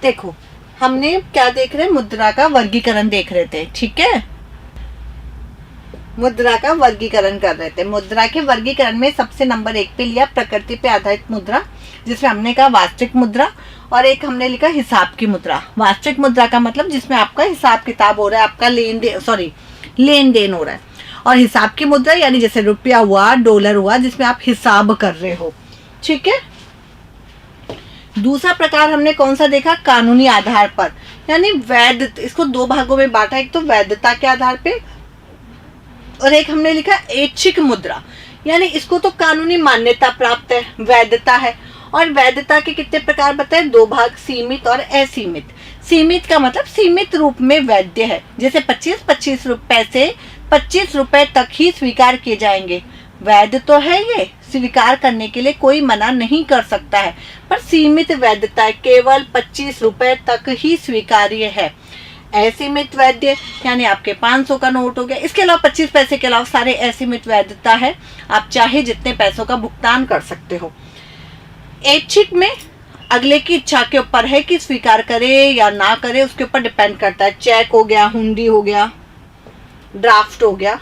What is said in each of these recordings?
देखो हमने क्या देख रहे हैं, मुद्रा का वर्गीकरण देख रहे थे, ठीक है। मुद्रा का वर्गीकरण कर रहे थे। मुद्रा के वर्गीकरण में सबसे नंबर 1 पे लिया प्रकृति पे आधारित मुद्रा, जिसमें हमने कहा वास्तविक मुद्रा, और एक हमने लिखा हिसाब की मुद्रा। वास्तविक मुद्रा का मतलब जिसमें आपका हिसाब किताब हो रहा है, आपका लेन देन हो रहा है। और हिसाब की मुद्रा यानी जैसे रुपया हुआ, डॉलर हुआ, जिसमें आप हिसाब कर रहे हो, ठीक है। दूसरा प्रकार हमने कौन सा देखा, कानूनी आधार पर, यानी वैध। इसको 2 भागों में बांटा, एक तो वैधता के आधार पे और एक हमने लिखा ऐच्छिक मुद्रा, यानी इसको तो कानूनी मान्यता प्राप्त है, वैधता है। और वैधता के कितने प्रकार बताए, 2 भाग, सीमित और असीमित। सीमित का मतलब सीमित रूप में वैध है, जैसे 25 रुपए से 25 रुपए तक ही स्वीकार किए जाएंगे। वैध तो है, ये स्वीकार करने के लिए कोई मना नहीं कर सकता है, पर सीमित वैधता है, केवल 25 रुपए तक ही स्वीकार्य है। असीमित वैध यानी आपके 500 का नोट हो गया, इसके अलावा 25 पैसे के अलावा सारे असीमित वैधता है, आप चाहे जितने पैसों का भुगतान कर सकते हो। ऐच्छिक में अगले की इच्छा के ऊपर है कि स्वीकार करे या ना करे, उसके ऊपर डिपेंड करता है। चेक हो गया, हुंडी हो गया, ड्राफ्ट हो गया,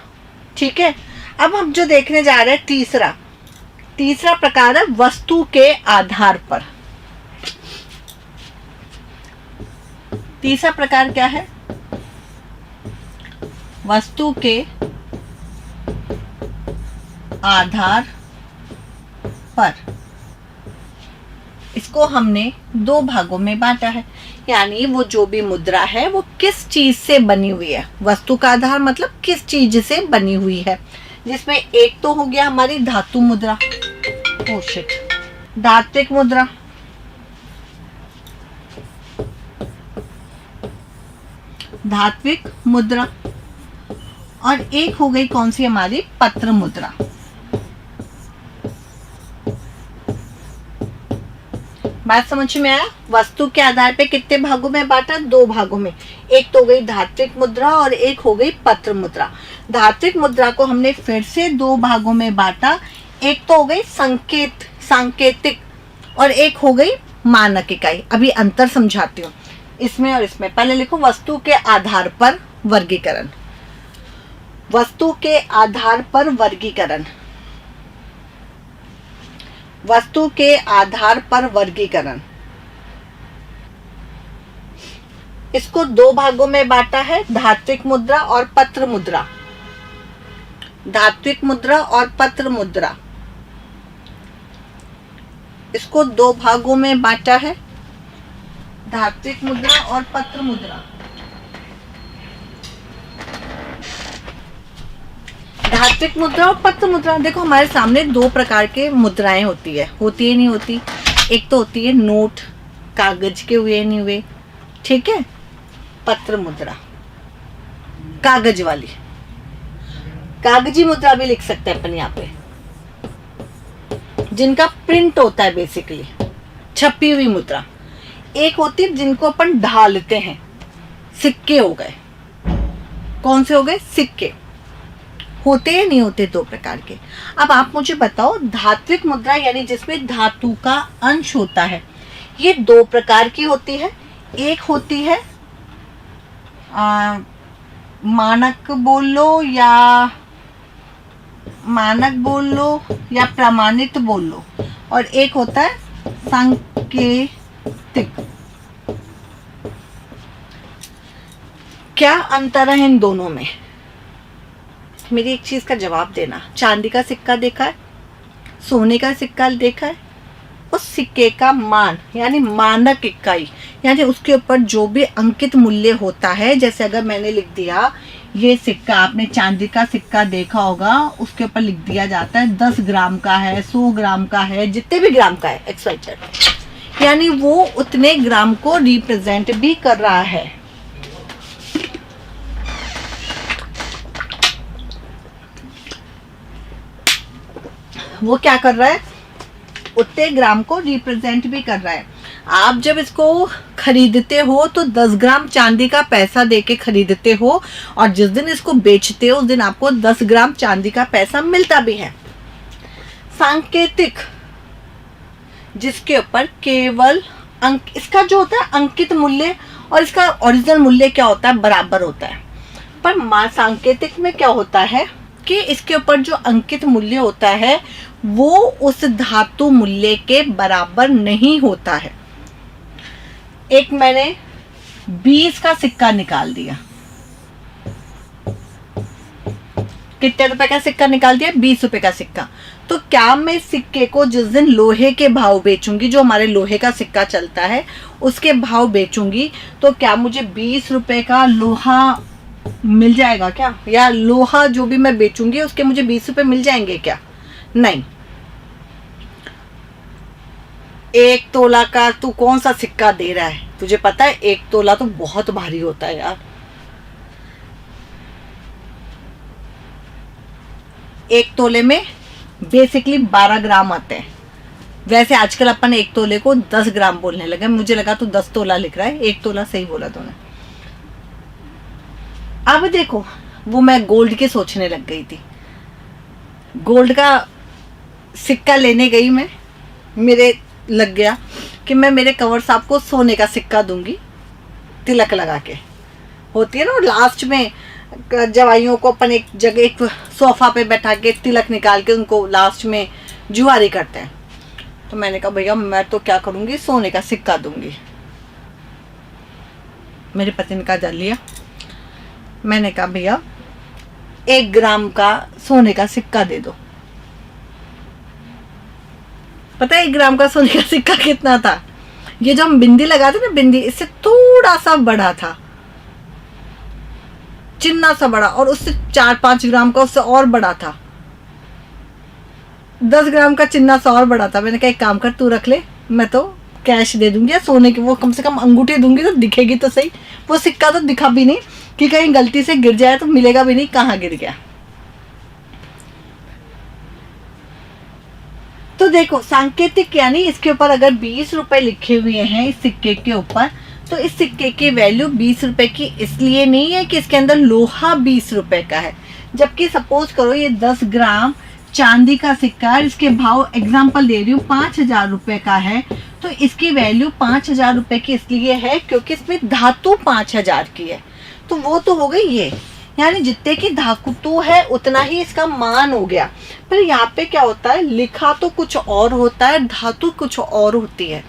ठीक है। अब हम जो देखने जा रहे हैं तीसरा प्रकार है वस्तु के आधार पर। तीसरा प्रकार क्या है, वस्तु के आधार पर। इसको हमने 2 भागों में बांटा है, यानी वो जो भी मुद्रा है वो किस चीज से बनी हुई है। वस्तु का आधार मतलब किस चीज से बनी हुई है, जिसमें एक तो हो गया हमारी धातु मुद्रा, धात्विक मुद्रा, धात्विक मुद्रा, और एक हो गई कौन सी, हमारी पत्र मुद्रा। बात समझ में आया। वस्तु के आधार पे कितने भागों में बांटा, 2 भागों में। एक तो हो गई धात्विक मुद्रा और एक हो गई पत्र मुद्रा। धात्विक मुद्रा को हमने फिर से 2 भागों में बांटा, एक तो हो गई सांकेतिक और एक हो गई मानक इकाई। अभी अंतर समझाती हूँ इसमें और इसमें। पहले लिखो वस्तु के आधार पर वर्गीकरण। वस्तु के आधार पर वर्गीकरण, वस्तु के आधार पर वर्गीकरण। इसको 2 भागों में बांटा है, धात्विक मुद्रा और पत्र मुद्रा। धात्विक मुद्रा और पत्र मुद्रा, इसको 2 भागों में बांटा है, धात्विक मुद्रा और पत्र मुद्रा। धात्विक मुद्रा और पत्र मुद्रा, देखो हमारे सामने 2 प्रकार के मुद्राएं होती है नहीं होती। एक तो होती है नोट, कागज के हुए नहीं हुए, ठीक है। पत्र मुद्रा कागज वाली, कागजी मुद्रा भी लिख सकते हैं अपन यहाँ पे, जिनका प्रिंट होता है, बेसिकली छपी हुई मुद्रा। एक होती है जिनको अपन ढालते हैं, सिक्के हो गए। कौन से हो गए, सिक्के। होते या नहीं होते, 2 प्रकार के। अब आप मुझे बताओ, धात्विक मुद्रा यानी जिसमें धातु का अंश होता है, ये 2 प्रकार की होती है। एक होती है मानक बोल लो या प्रमाणित बोल लो, और एक होता है सांकेतिक। क्या अंतर है इन दोनों में, मेरी एक चीज का जवाब देना। चांदी का सिक्का देखा है, सोने का सिक्का देखा है, उस सिक्के का मान यानी मानक इकाई, यानी उसके ऊपर जो भी अंकित मूल्य होता है, जैसे अगर मैंने लिख दिया ये सिक्का, आपने चांदी का सिक्का देखा होगा, उसके ऊपर लिख दिया जाता है 10 ग्राम का है, 100 ग्राम का है, जितने भी ग्राम का है XYZ, यानी वो उतने ग्राम को रिप्रेजेंट भी कर रहा है। वो क्या कर रहा है, उतने ग्राम को रिप्रेजेंट भी कर रहा है। आप जब इसको खरीदते हो तो 10 ग्राम चांदी का पैसा देके खरीदते हो, और जिस दिन इसको बेचते हो उस दिन आपको 10 ग्राम चांदी का पैसा मिलता भी है। सांकेतिक, जिसके ऊपर केवल इसका जो होता है अंकित मूल्य और इसका ओरिजिनल मूल्य क्या होता है, बराबर होता है। पर सांकेतिक में क्या होता है कि इसके ऊपर जो अंकित मूल्य होता है वो उस धातु मूल्य के बराबर नहीं होता है। एक मैंने 20 का सिक्का निकाल दिया, कितने रुपए का सिक्का निकाल दिया, 20 रुपए का सिक्का। तो क्या मैं इस सिक्के को जिस दिन लोहे के भाव बेचूंगी, जो हमारे लोहे का सिक्का चलता है उसके भाव बेचूंगी, तो क्या मुझे 20 रुपए का लोहा मिल जाएगा क्या, या लोहा जो भी मैं बेचूंगी उसके मुझे 20 रुपए मिल जाएंगे क्या? नहीं। 1 तोला का तू कौन सा सिक्का दे रहा है, तुझे पता है 1 तोला तो बहुत भारी होता है यार। 1 तोले में बेसिकली 12 ग्राम आते हैं। वैसे आजकल अपन 1 तोले को 10 ग्राम बोलने लगे, मुझे लगा तू 10 तोला लिख रहा है, 1 तोला सही बोला तूने। अब देखो, वो मैं गोल्ड के सोचने लग गई थी। गोल्ड का सिक्का लेने गई मैं, मेरे लग गया कि मैं मेरे कंवर साहब को सोने का सिक्का दूंगी तिलक लगा के। होती है ना लास्ट में जवाइयों को अपन एक जगह एक सोफा पे बैठा के तिलक निकाल के उनको लास्ट में जुआरी करते हैं। तो मैंने कहा भैया मैं तो क्या करूंगी, सोने का सिक्का दूंगी। मेरे पति ने कहा जा लिया। मैंने कहा भैया 1 ग्राम का सोने का सिक्का दे दो। पता है 1 ग्राम का सोने का सिक्का कितना था? ये जो हम बिंदी लगाते ना, बिंदी इससे थोड़ा सा बड़ा था, चिन्ना सा बड़ा, और उससे 4-5 ग्राम का उससे और बड़ा था, 10 ग्राम का चिन्ना सा और बड़ा था। मैंने कहा एक काम कर, तू रख ले, मैं तो कैश दे दूंगी या सोने की वो कम से कम अंगूठी दूंगी तो दिखेगी तो सही। वो सिक्का तो दिखा भी नहीं कि कहीं गलती से गिर जाए तो मिलेगा भी नहीं कहाँ गिर गया। तो देखो सांकेतिक यानी इसके ऊपर अगर 20 रुपए लिखे हुए हैं इस सिक्के के ऊपर, तो इस सिक्के की वैल्यू 20 रुपए की इसलिए नहीं है कि इसके अंदर लोहा 20 रुपए का है। जबकि सपोज करो ये 10 ग्राम चांदी का सिक्का है, इसके भाव एग्जांपल दे रही हूँ 5000 रुपए का है, तो इसकी वैल्यू 5000 रुपए की इसलिए है क्योंकि इसमें धातु 5000 की है। तो वो तो हो गई ये, यानी जितने की धातु है उतना ही इसका मान हो गया। पर यहाँ पे क्या होता है, लिखा तो कुछ और होता है, धातु कुछ और होती है।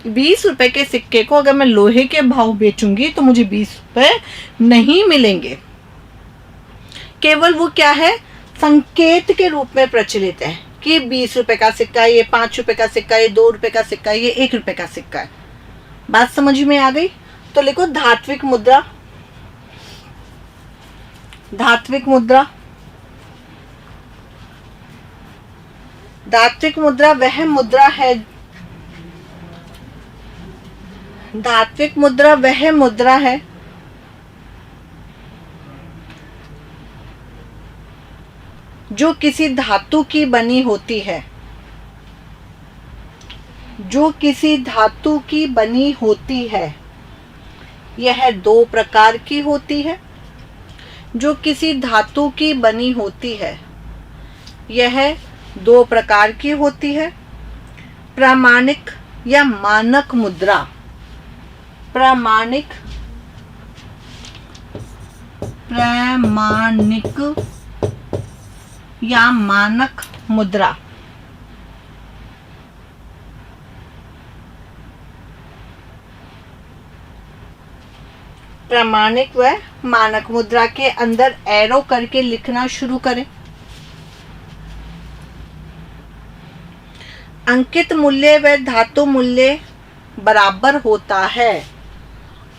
20 रुपए के सिक्के को अगर मैं लोहे के भाव बेचूंगी तो मुझे 20 रुपए नहीं मिलेंगे। केवल वो क्या है, संकेत के रूप में प्रचलित है कि 20 रुपए का सिक्का, ये 5 रुपए का सिक्का, ये 2 रुपए का सिक्का, ये 1 रुपए का सिक्का है। बात समझ में आ गई? तो लिखो धात्विक मुद्रा। धात्विक मुद्रा, धात्विक मुद्रा वह मुद्रा है, धात्विक मुद्रा वह मुद्रा है जो किसी धातु की बनी होती है, जो किसी धातु की बनी होती है। यह 2 प्रकार की होती है। जो किसी धातु की बनी होती है यह 2 प्रकार की होती है, प्रामाणिक या मानक मुद्रा। प्रामाणिक या मानक मुद्रा। प्रामाणिक व मानक मुद्रा के अंदर एरो करके लिखना शुरू करें। अंकित मूल्य व धातु मूल्य बराबर होता है।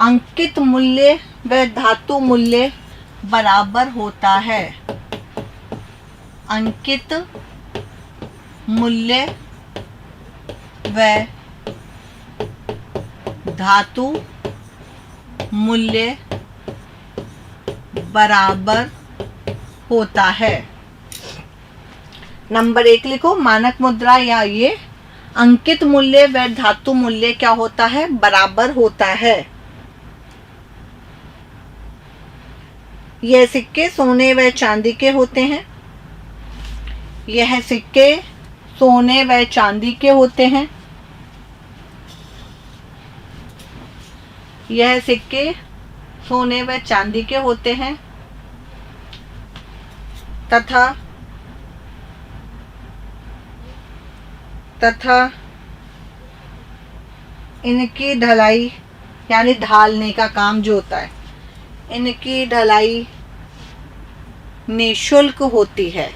अंकित मूल्य व धातु मूल्य बराबर होता है। अंकित मूल्य व धातु मूल्य बराबर होता है। नंबर 1 लिखो, मानक मुद्रा या ये अंकित मूल्य व धातु मूल्य क्या होता है, बराबर होता है। यह सिक्के सोने व चांदी के होते हैं। यह सिक्के सोने व चांदी के होते हैं। यह सिक्के सोने व चांदी के होते हैं तथा इनकी ढलाई यानी ढालने का काम जो होता है, इनकी ढलाई निःशुल्क होती है।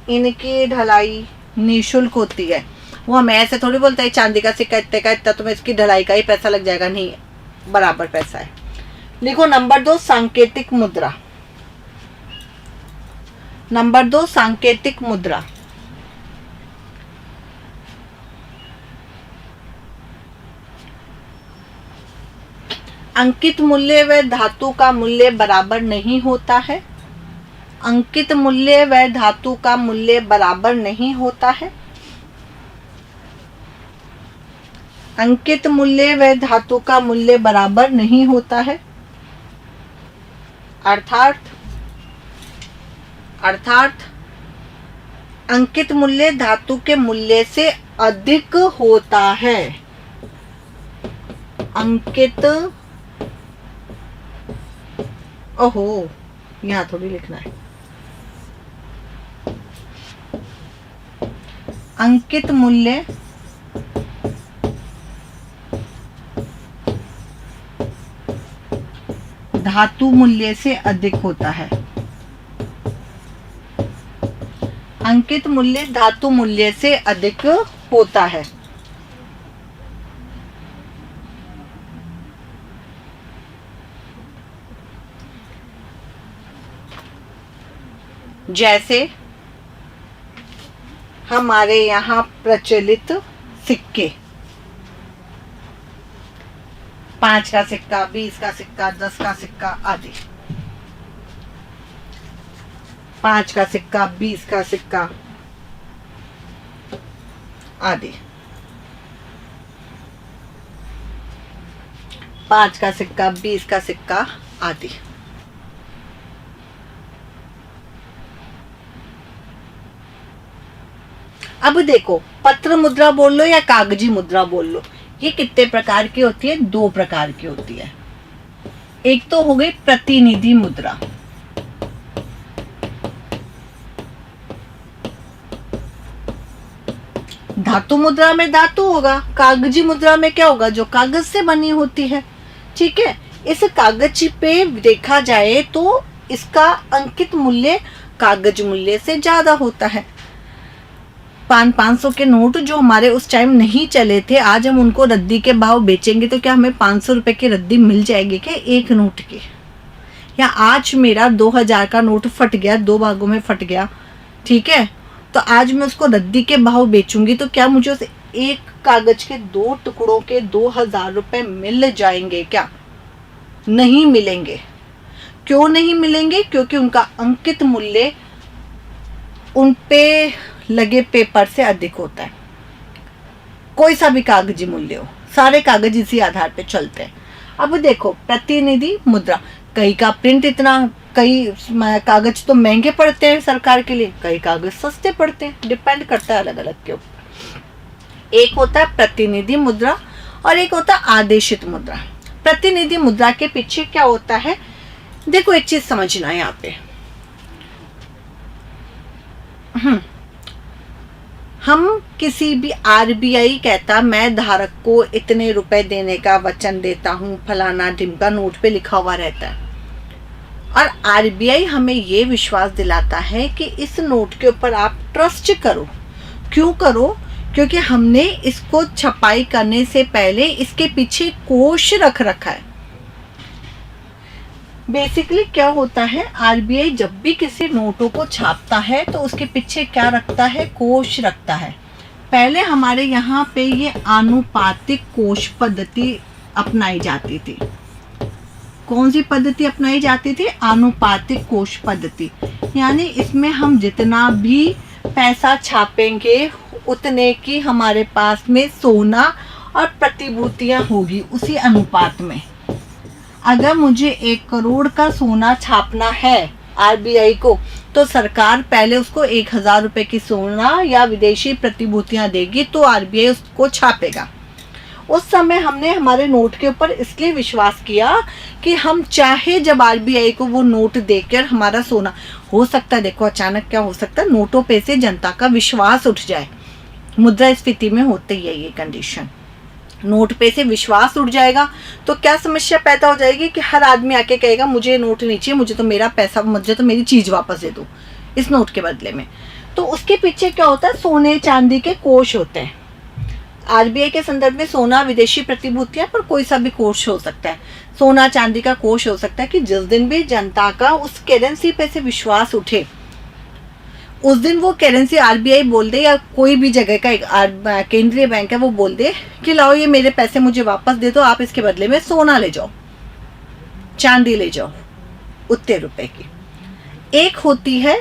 इनकी ढलाई निःशुल्क होती है। वो हमें ऐसे थोड़ी बोलता है चांदी का सिक्का इतने का इतना तुम्हें इसकी ढलाई का ही पैसा लग जाएगा, नहीं, बराबर पैसा है। लिखो नंबर 2 सांकेतिक मुद्रा। नंबर 2 सांकेतिक मुद्रा। अंकित मूल्य व धातु का मूल्य बराबर नहीं होता है। अंकित मूल्य व धातु का मूल्य बराबर नहीं होता है। अंकित मूल्य व धातु का मूल्य बराबर नहीं होता है। अर्थात अंकित मूल्य धातु के मूल्य से अधिक होता है। अंकित, ओहो यहां थोड़ी लिखना है। अंकित मूल्य धातु मूल्य से अधिक होता है। अंकित मूल्य धातु मूल्य से अधिक होता है। जैसे हमारे यहाँ प्रचलित सिक्के, 5 का सिक्का, 20 का सिक्का, 10 का सिक्का आदि। 5 का सिक्का, 20 का सिक्का आदि। 5 का सिक्का, 20 का सिक्का आदि। अब देखो, पत्र मुद्रा बोल लो या कागजी मुद्रा बोल लो, ये कितने प्रकार की होती है? 2 प्रकार की होती है। एक तो हो गई प्रतिनिधि मुद्रा। धातु मुद्रा में धातु होगा, कागजी मुद्रा में क्या होगा? जो कागज से बनी होती है। ठीक है, इस कागज पे देखा जाए तो इसका अंकित मूल्य कागज मूल्य से ज्यादा होता है। 500 के नोट जो हमारे उस टाइम नहीं चले थे, आज हम उनको रद्दी के भाव बेचेंगे तो क्या हमें 500 रुपए की रद्दी मिल जाएगी क्या एक नोट की? या आज मेरा 2000 का नोट फट गया, 2 भागों में फट गया, ठीक है, तो आज मैं उसको रद्दी के भाव बेचूंगी तो क्या मुझे उस एक कागज के 2 टुकड़ों के 2000 रुपए मिल जाएंगे क्या? नहीं मिलेंगे। क्यों नहीं मिलेंगे? क्योंकि उनका अंकित मूल्य उन पे लगे पेपर से अधिक होता है। कोई सा भी कागजी मूल्य हो, सारे कागज इसी आधार पे चलते हैं। अब देखो प्रतिनिधि मुद्रा, कई का प्रिंट इतना, कई कागज तो महंगे पड़ते हैं सरकार के लिए, कई कागज सस्ते पड़ते हैं, डिपेंड करता है अलग अलग के ऊपर। एक होता है प्रतिनिधि मुद्रा और एक होता है आदेशित मुद्रा। प्रतिनिधि मुद्रा के पीछे क्या होता है? देखो एक चीज समझना है यहाँ पे, हम किसी भी, आरबीआई कहता मैं धारक को इतने रुपए देने का वचन देता हूं, फलाना ढिमका नोट पे लिखा हुआ रहता है, और आरबीआई हमें ये विश्वास दिलाता है कि इस नोट के ऊपर आप ट्रस्ट करो। क्यों करो? क्योंकि हमने इसको छपाई करने से पहले इसके पीछे कोष रख रखा है। बेसिकली क्या होता है, आरबीआई जब भी किसी नोटों को छापता है तो उसके पीछे क्या रखता है? कोष रखता है। पहले हमारे यहाँ पे ये आनुपातिक कोष पद्धति अपनाई जाती थी। कौन सी पद्धति अपनाई जाती थी? आनुपातिक कोष पद्धति। यानी इसमें हम जितना भी पैसा छापेंगे उतने की हमारे पास में सोना और प्रतिभूतियां होगी उसी अनुपात में। अगर मुझे 1 करोड़ का सोना छापना है आरबीआई को, तो सरकार पहले उसको 1000 रुपए की सोना या विदेशी प्रतिभूतियां देगी तो आरबीआई उसको छापेगा। उस समय हमने हमारे नोट के ऊपर इसलिए विश्वास किया कि हम चाहे जब आरबीआई को वो नोट देकर हमारा सोना, हो सकता है देखो अचानक क्या हो सकता है, नोटों पे से जनता का विश्वास उठ जाए। मुद्रास्फीति में होती है ये कंडीशन, नोट पे से विश्वास उठ जाएगा तो क्या समस्या पैदा हो जाएगी कि हर आदमी आके कहेगा मुझे नोट नहीं चाहिए, मुझे तो मेरा पैसा, मुझे तो मेरी चीज़ वापस दे दो इस नोट के बदले में। तो उसके पीछे क्या होता है, सोने चांदी के कोष होते हैं। आरबीआई के संदर्भ में सोना विदेशी प्रतिभूतियां, पर कोई सा भी कोष हो सकता है, सोना चांदी का कोष हो सकता है कि जिस दिन भी जनता का उस करेंसी पे से विश्वास उठे उस दिन वो करेंसी आरबीआई बोल दे या कोई भी जगह का केंद्रीय बैंक है वो बोल दे कि लाओ ये मेरे पैसे मुझे वापस दे दो, आप इसके बदले में सोना ले जाओ, चांदी ले जाओ उतने रुपए की। एक होती है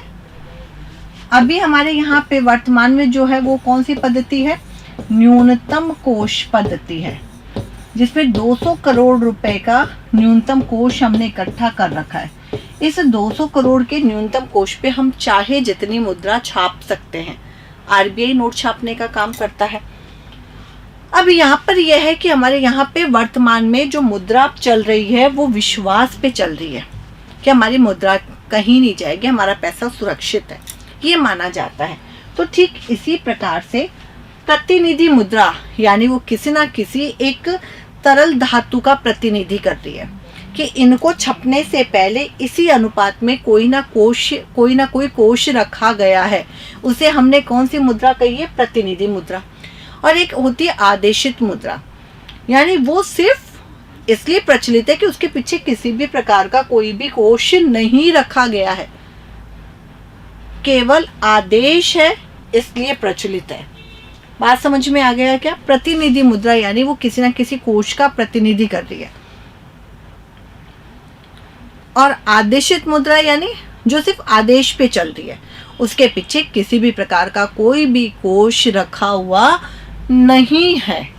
अभी हमारे यहाँ पे वर्तमान में जो है वो कौन सी पद्धति है, न्यूनतम कोष पद्धति है, जिसमें 200 करोड़ रुपए का न्यूनतम कोष हमने इकट्ठा कर रखा है। इस 200 करोड़ के न्यूनतम कोष पे हम चाहे जितनी मुद्रा छाप सकते हैं। आरबीआई नोट छापने का काम करता है। अब यहाँ पर यह है कि हमारे यहाँ पे वर्तमान में जो मुद्रा चल रही है वो विश्वास पे चल रही है कि हमारी मुद्रा कहीं नहीं जाएगी, हमारा पैसा सुरक्षित है, ये माना जाता है। तो ठीक इसी प्रकार से प्रतिनिधि मुद्रा यानी वो किसी ना किसी एक तरल धातु का प्रतिनिधि कर रही है कि इनको छपने से पहले इसी अनुपात में कोई ना कोई कोष रखा गया है, उसे हमने कौन सी मुद्रा कही है, प्रतिनिधि मुद्रा। और एक होती है आदेशित मुद्रा, यानी वो सिर्फ इसलिए प्रचलित है कि उसके पीछे किसी भी प्रकार का कोई भी कोष नहीं रखा गया है, केवल आदेश है इसलिए प्रचलित है। बात समझ में आ गया क्या? प्रतिनिधि मुद्रा यानी वो किसी ना किसी कोष का प्रतिनिधि कर रही है। और आदेशित मुद्रा यानी जो सिर्फ आदेश पे चल रही है, उसके पीछे किसी भी प्रकार का कोई भी कोष रखा हुआ नहीं है।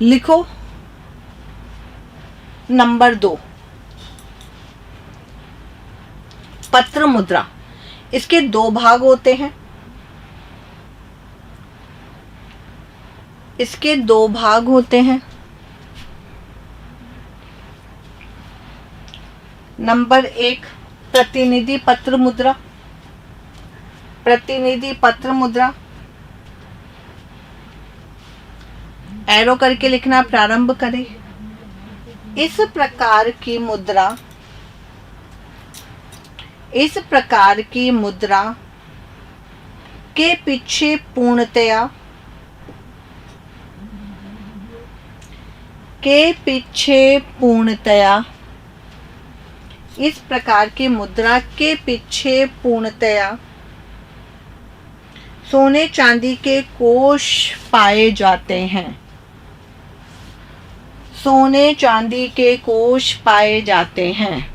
लिखो नंबर 2, पत्र मुद्रा। इसके 2 भाग होते हैं। इसके 2 भाग होते हैं। नंबर 1 प्रतिनिधि पत्र मुद्रा। प्रतिनिधि पत्र मुद्रा एरो करके लिखना प्रारंभ करें। इस प्रकार की मुद्रा के पीछे पूर्णतया इस प्रकार की मुद्रा के पीछे पूर्णतया सोने चांदी के कोष पाए जाते हैं। सोने चांदी के कोष पाए जाते हैं।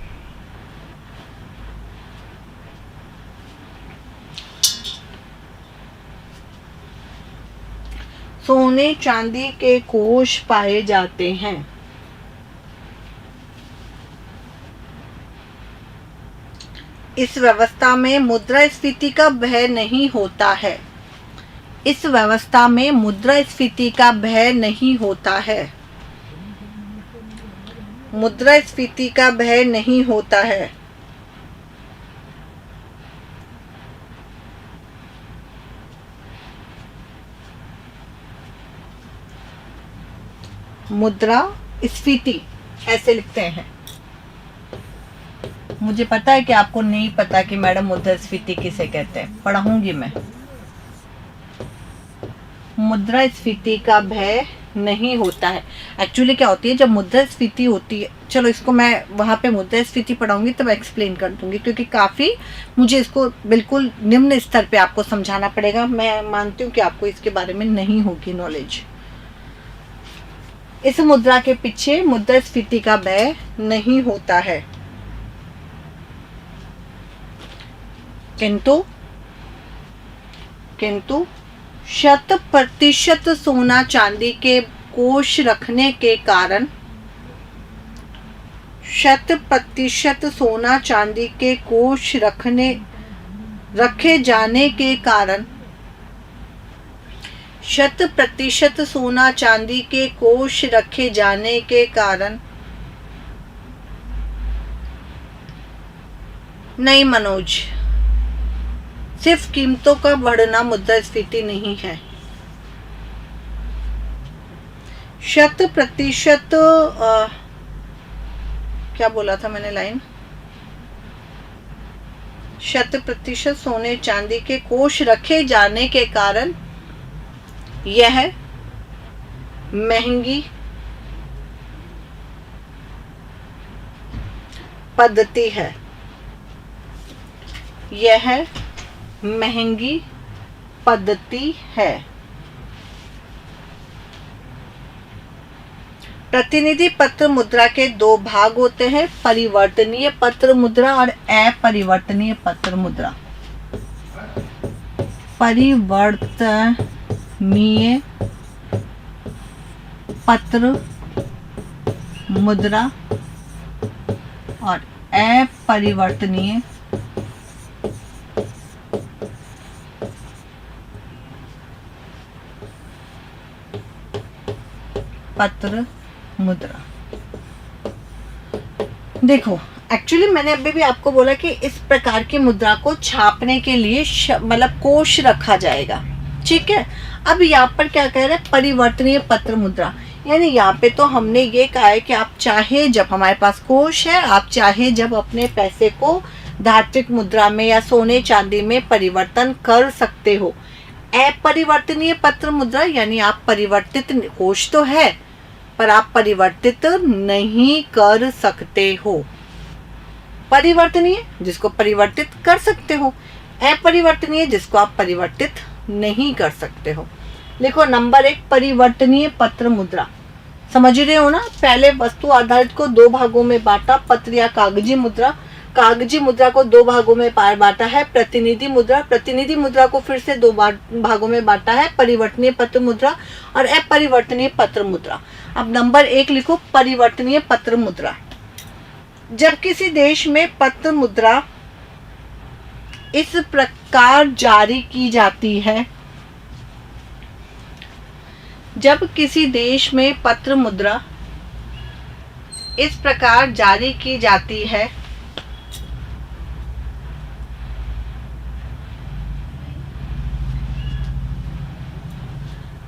सोने चांदी के कोष पाए जाते हैं। इस व्यवस्था में मुद्रास्फीति का भय नहीं होता है। इस व्यवस्था में मुद्रास्फीति का भय नहीं होता है। मुद्रास्फीति का भय नहीं होता है। मुद्रास्फीति ऐसे लिखते हैं। मुझे पता है कि आपको नहीं पता कि मैडम मुद्रास्फीति किसे कहते हैं, पढ़ाऊंगी मैं। मुद्रास्फीति का भय नहीं होता है। एक्चुअली क्या होती है जब मुद्रास्फीति होती है, चलो इसको मैं वहाँ पे मुद्रास्फीति पढ़ाऊंगी तब एक्सप्लेन कर दूंगी, क्योंकि काफ़ी मुझे इसको बिल्कुल निम्न स्तर पे आपको समझाना पड़ेगा। मैं मानती हूँ कि आपको इसके बारे में नहीं होगी नॉलेज। इस मुद्रा के पीछे मुद्रास्फीति का भय नहीं होता है, किंतु 100% सोना चांदी के कोष रखने के कारण 100% सोना चांदी के कोष रखे जाने के कारण शत% सोना चांदी के कोष रखे जाने के कारण। नहीं मनोज, सिर्फ कीमतों का बढ़ना मुद्रास्फीति नहीं है। 100% क्या बोला था मैंने लाइन, 100% सोने चांदी के कोष रखे जाने के कारण यह महंगी पद्धति है। यह महंगी पद्धति है। प्रतिनिधि पत्र मुद्रा के दो भाग होते हैं, परिवर्तनीय पत्र मुद्रा और अपरिवर्तनीय पत्र मुद्रा। परिवर्तनीय पत्र मुद्रा और अपरिवर्तनीय पत्र मुद्रा। देखो एक्चुअली मैंने अभी भी आपको बोला कि इस प्रकार की मुद्रा को छापने के लिए मतलब कोष रखा जाएगा, ठीक है। अब यहाँ पर क्या कह रहे हैं, परिवर्तनीय पत्र मुद्रा, यानी यहाँ पे तो हमने ये कहा है कि आप चाहे जब, हमारे पास कोष है, आप चाहे जब अपने पैसे को धात्विक मुद्रा में या सोने चांदी में परिवर्तन कर सकते हो। अपरिवर्तनीय पत्र मुद्रा यानी आप परिवर्तित, कोष तो है पर आप परिवर्तित नहीं कर सकते हो। परिवर्तनीय जिसको परिवर्तित कर सकते हो, अपरिवर्तनीय जिसको आप परिवर्तित नहीं कर सकते हो। देखो नंबर 1, परिवर्तनीय पत्र मुद्रा, समझ रहे हो ना। पहले वस्तु आधारित को दो भागों में बांटा, पत्र या कागजी मुद्रा। कागजी मुद्रा को दो भागों में बांटा है, प्रतिनिधि मुद्रा। प्रतिनिधि मुद्रा को फिर से दो भागों में बांटा है, परिवर्तनीय पत्र मुद्रा और अपरिवर्तनीय पत्र मुद्रा। अब नंबर 1 लिखो, परिवर्तनीय पत्र मुद्रा। जब किसी देश में पत्र मुद्रा इस प्रकार जारी की जाती है, जब किसी देश में पत्र मुद्रा इस प्रकार जारी की जाती है,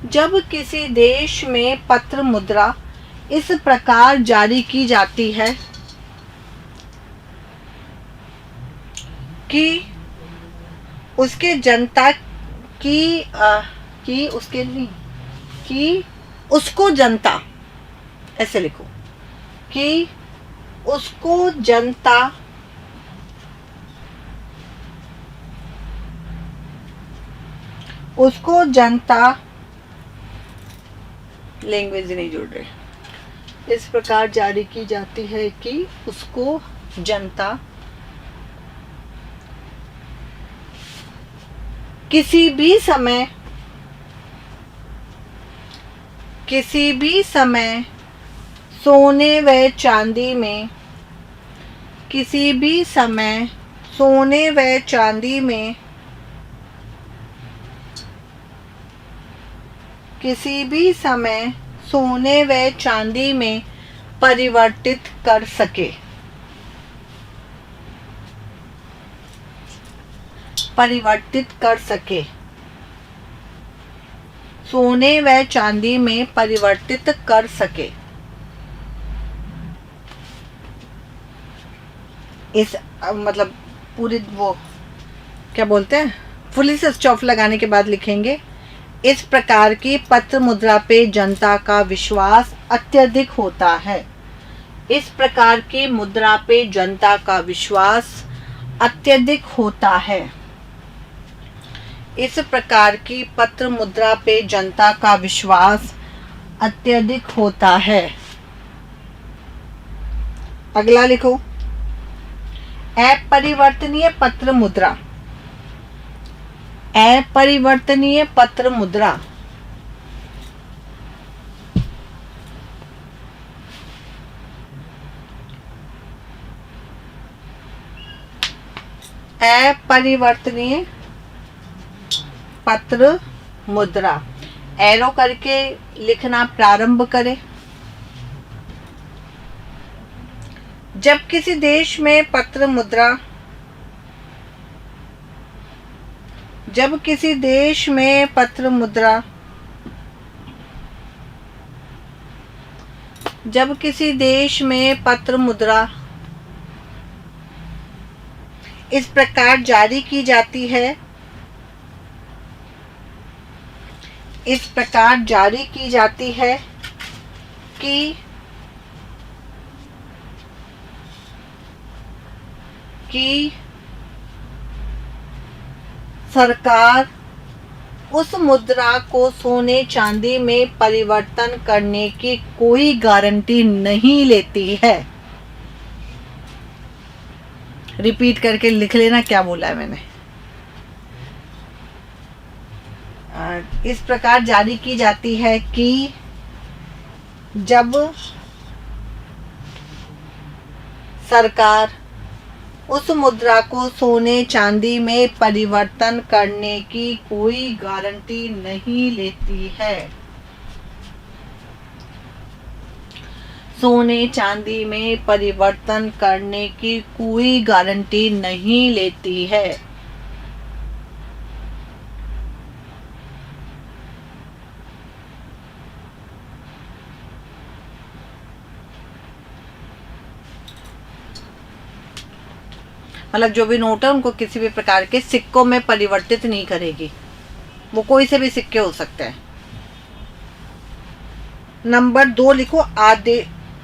जब किसी देश में पत्र मुद्रा इस प्रकार जारी की जाती है कि उसके जनता की उसके नहीं कि उसको जनता, ऐसे लिखो कि उसको जनता लैंग्वेज नहीं जुड़ रहे, इस प्रकार जारी की जाती है कि उसको जनता किसी भी समय सोने व चांदी में, किसी भी समय सोने व चांदी में, किसी भी समय सोने व चांदी में परिवर्तित कर सके। परिवर्तित कर सके, सोने व चांदी में परिवर्तित कर सके। इस मतलब पूरी वो क्या बोलते हैं, फुली से स्टॉप लगाने के बाद लिखेंगे, इस प्रकार की पत्र मुद्रा पे जनता का विश्वास अत्यधिक होता है। इस प्रकार की मुद्रा पे जनता का विश्वास अत्यधिक होता है। इस प्रकार की पत्र मुद्रा पे जनता का विश्वास अत्यधिक होता है। अगला लिखो, अपरिवर्तनीय पत्र मुद्रा। अपरिवर्तनीय पत्र मुद्रा अपरिवर्तनीय पत्र मुद्रा। एरो करके लिखना प्रारंभ करें। जब किसी देश में पत्र मुद्रा जब किसी देश में पत्र मुद्रा जब किसी देश में पत्र मुद्रा इस प्रकार जारी की जाती है, इस प्रकार जारी की जाती है कि सरकार उस मुद्रा को सोने चांदी में परिवर्तन करने की कोई गारंटी नहीं लेती है। रिपीट करके लिख लेना क्या बोला है मैंने। इस प्रकार जारी की जाती है कि जब सरकार उस मुद्रा को सोने चांदी में परिवर्तन करने की कोई गारंटी नहीं लेती है। सोने चांदी में परिवर्तन करने की कोई गारंटी नहीं लेती है। मतलब जो भी नोट है उनको किसी भी प्रकार के सिक्कों में परिवर्तित नहीं करेगी। वो कोई से भी सिक्के हो सकते हैं। नंबर 2 लिखो,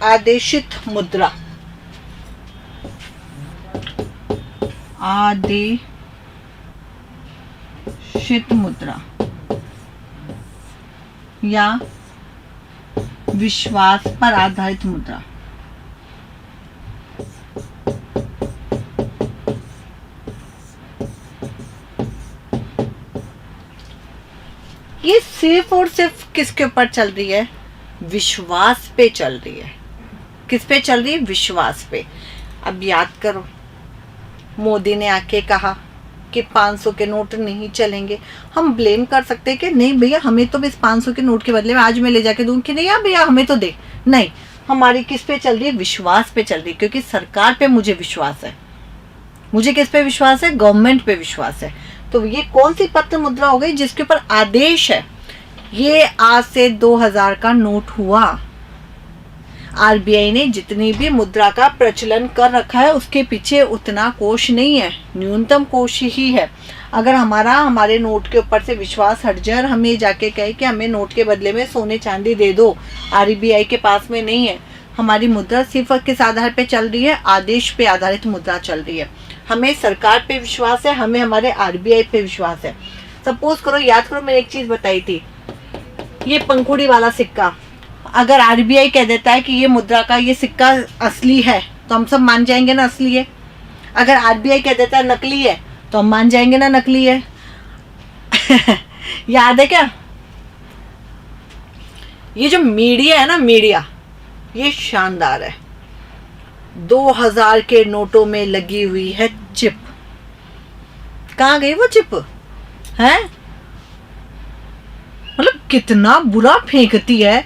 आदेशित मुद्रा। आदेशित मुद्रा या विश्वास पर आधारित मुद्रा। ये सिर्फ और सिर्फ किसके ऊपर चल रही है? विश्वास पे चल रही है। किस पे चल रही है? विश्वास पे। अब याद करो, मोदी ने आके कहा कि 500 के नोट नहीं चलेंगे। हम ब्लेम कर सकते हैं कि नहीं भैया हमें तो इस 500 के नोट के बदले में आज मैं ले जाके दूं कि नहीं यार भैया हमें तो दे। नहीं, हमारी किस पे चल रही है? विश्वास पे चल रही है। क्योंकि सरकार पे मुझे विश्वास है। मुझे किस पे विश्वास है? गवर्नमेंट पे विश्वास है। तो ये कौन सी पत्र मुद्रा हो गई जिसके ऊपर आदेश है? ये आज से 2000 का नोट हुआ। आरबीआई ने जितनी भी मुद्रा का प्रचलन कर रखा है उसके पीछे उतना कोष नहीं है, न्यूनतम कोष ही है। अगर हमारे नोट के ऊपर से विश्वास हट जाए और हमें जाके कहे कि हमें नोट के बदले में सोने चांदी दे दो, आरबीआई के पास में नहीं है, हमारी मुद्रा सिर्फ किस आधार पे चल रही है? आदेश पे आधारित मुद्रा चल रही है। हमें सरकार पे विश्वास है, हमें हमारे आरबीआई पे विश्वास है। सपोज करो, याद करो मैंने एक चीज बताई थी, ये पंखुड़ी वाला सिक्का, अगर आरबीआई कह देता है कि ये मुद्रा का ये सिक्का असली है तो हम सब मान जाएंगे ना असली है। अगर आरबीआई कह देता है नकली है तो हम मान जाएंगे ना नकली है। याद है क्या? ये जो मीडिया है ना, मीडिया, ये शानदार है। 2000 के नोटों में लगी हुई है चिप। कहाँ गई वो चिप है? मतलब कितना बुरा फेंकती है।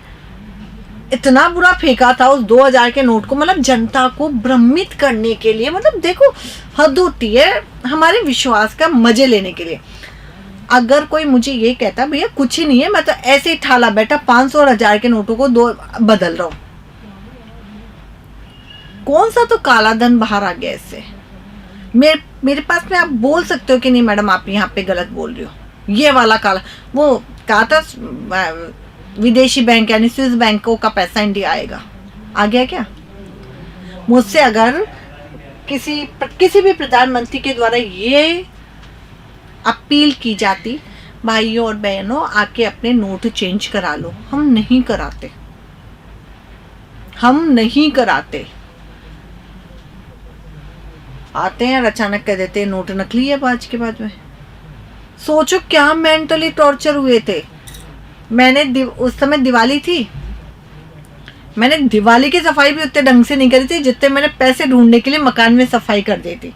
इतना बुरा फेंका था उस 2000 के नोट को, मतलब जनता को भ्रमित करने के लिए। मतलब देखो, हद होती है हमारे विश्वास का मजे लेने के लिए। अगर कोई मुझे ये कहता भैया कुछ ही नहीं है, मैं तो ऐसे ही ठाला बैठा 500 और 1000 के नोटों को दो बदल रहा हूं, कौन सा तो काला धन बाहर आ गया इससे। मेरे पास में आप बोल सकते हो कि नहीं मैडम आप यहाँ पे गलत बोल रही हो, ये वाला काला, वो कहा था विदेशी बैंक यानी स्विस बैंकों का पैसा इंडिया आएगा, आ गया क्या? मुझसे अगर किसी भी प्रधानमंत्री के द्वारा ये अपील की जाती, भाइयों और बहनों आके अपने नोट चेंज करा लो, हम नहीं कराते, हम नहीं कराते। आते हैं और अचानक कह देते हैं नोट नकली है आज के बाद में। सोचो क्या मेंटली टॉर्चर हुए थे। मैंने उस समय दिवाली थी, मैंने दिवाली की सफाई भी उतने ढंग से नहीं करी थी जितने मैंने पैसे ढूंढने के लिए मकान में सफाई कर दी थी।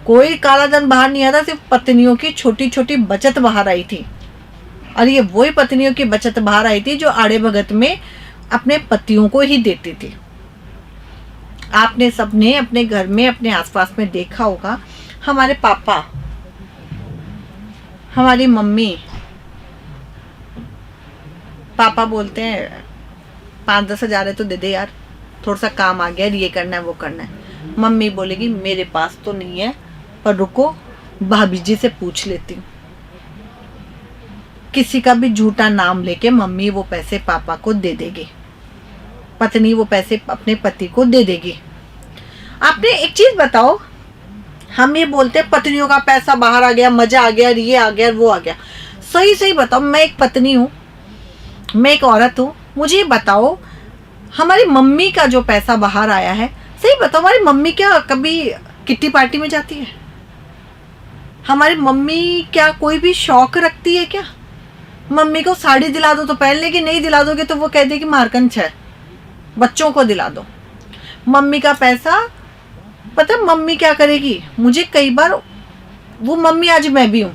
कोई काला धन बाहर नहीं आता, सिर्फ पत्नियों की छोटी छोटी बचत बाहर आई थी। और ये वही पत्नियों की बचत बाहर आई थी जो आड़े भगत में अपने पतियों को ही देती थी। आपने सबने अपने घर में अपने आसपास में देखा होगा, हमारे पापा, हमारी मम्मी, पापा बोलते हैं 5-10 हज़ार है तो दे दे यार, थोड़ा सा काम आ गया, ये करना है वो करना है। मम्मी बोलेगी मेरे पास तो नहीं है, पर रुको भाभी जी से पूछ लेती हूँ। किसी का भी झूठा नाम लेके मम्मी वो पैसे पापा को दे देगी, पत्नी वो पैसे अपने पति को दे देगी। आपने एक चीज बताओ, हम ये बोलते हैं पत्नियों का पैसा बाहर आ गया, मजा आ गया, ये आ गया, वो आ गया। सही सही बताओ, मैं एक पत्नी हूँ, मैं एक औरत हूँ, मुझे ये बताओ हमारी मम्मी का जो पैसा बाहर आया है, सही बताओ हमारी मम्मी क्या कभी किट्टी पार्टी में जाती है? हमारी मम्मी क्या कोई भी शौक रखती है क्या? मम्मी को साड़ी दिला दो तो पहन लेगी, नहीं दिला दोगे तो वो कह देगी मारकंच है, बच्चों को दिला दो। मम्मी का पैसा पता मम्मी क्या करेगी? मुझे कई बार वो मम्मी, आज मैं भी हूँ,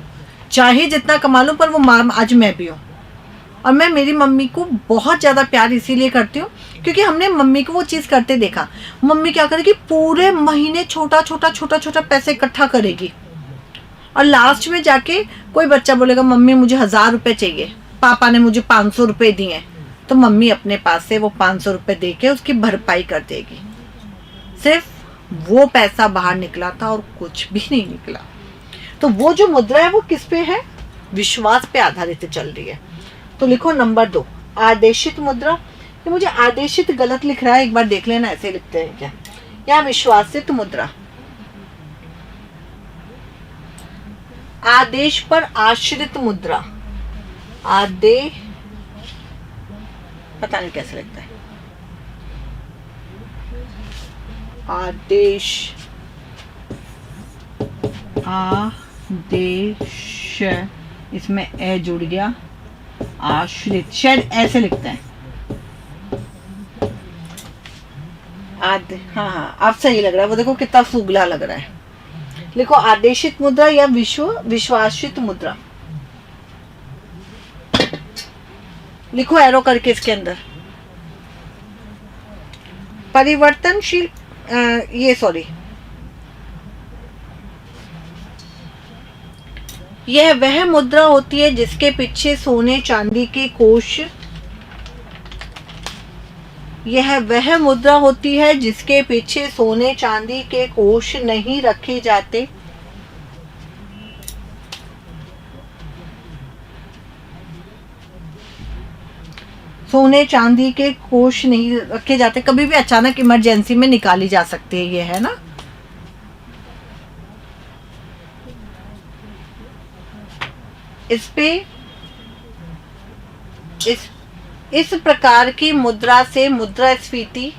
चाहे जितना कमा लूँ पर वो आज मैं भी हूँ। और मैं मेरी मम्मी को बहुत ज़्यादा प्यार इसीलिए करती हूँ क्योंकि हमने मम्मी को वो चीज़ करते देखा। मम्मी क्या करेगी, पूरे महीने छोटा छोटा पैसे इकट्ठा करेगी और लास्ट में जाके कोई बच्चा बोलेगा मम्मी मुझे 1000 रुपये चाहिए, पापा ने मुझे 500 रुपये दिए, तो मम्मी अपने पास से वो 500 रुपये दे के उसकी भरपाई कर देगी। सिर्फ वो पैसा बाहर निकला था और कुछ भी नहीं निकला। तो वो जो मुद्रा है वो किस पे है? विश्वास पे आधारित चल रही है। तो लिखो नंबर 2, आदेशित मुद्रा। ये मुझे आदेशित गलत लिख रहा है, एक बार देख लेना ऐसे लिखते हैं क्या। या विश्वासित मुद्रा, आदेश पर आश्रित मुद्रा, पता नहीं कैसे लिखता है, आदेश, इसमें ए जुड़ गया, आश्रित, शायद ऐसे लिखता है। हाँ अब सही लग रहा है, वो देखो कितना फुगला लग रहा है। लिखो आदेशित मुद्रा या विश्वासित मुद्रा, लिखो एरो करके इसके अंदर। परिवर्तनशील, यह वह मुद्रा होती है जिसके पीछे सोने चांदी के कोष, यह वह मुद्रा होती है जिसके पीछे सोने चांदी के कोष नहीं रखे जाते। सोने चांदी के कोष नहीं रखे जाते, कभी भी अचानक इमरजेंसी में निकाली जा सकती है, ये है ना। इस पे इस प्रकार की मुद्रा से मुद्रास्फीति,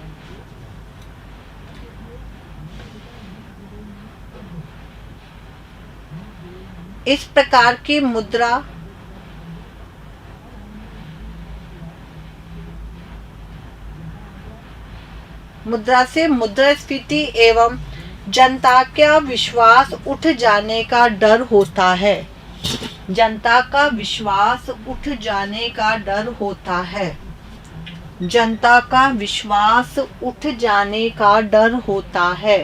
इस प्रकार की मुद्रा से मुद्रास्फीति एवं जनता का विश्वास उठ जाने का डर होता है। जनता का विश्वास उठ जाने का डर होता है। जनता का विश्वास उठ जाने का डर होता है।